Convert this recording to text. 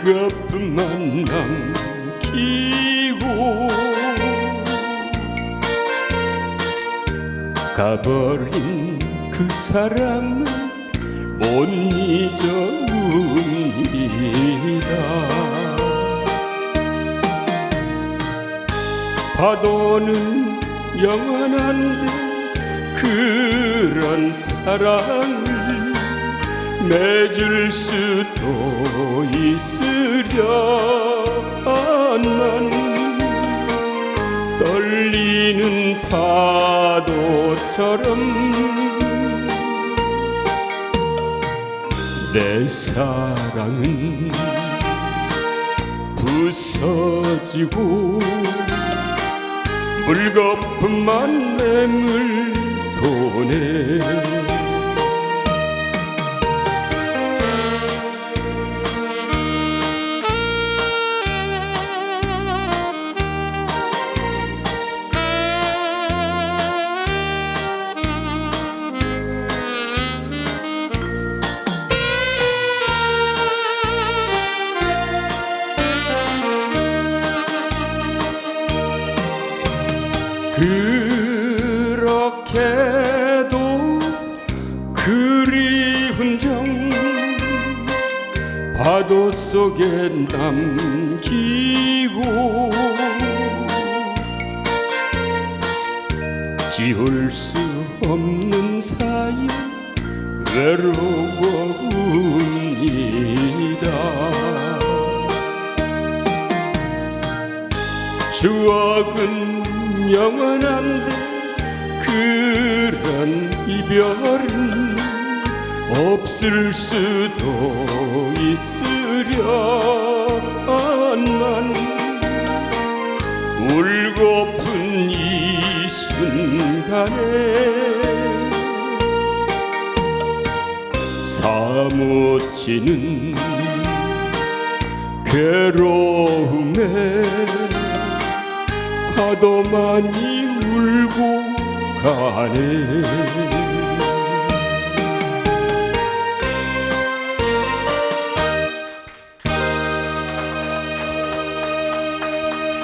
불가품만 남기고 가버린 그 사람은 못 잊어옵니다. 파도는 영원한데 그런 사랑을 맺을 수도 있으련만 떨리는 파도처럼 내 사랑은 부서지고 물거품만 맴을도네. 그렇게도 그리운 정 파도 속에 남기고 지울 수 없는 사이 외로워옵니다. 추억은 영원한데 그런 이별은 없을 수도 있으련만 울고픈 이 순간에 사무치는 괴로움에 파도만이 울고 가네.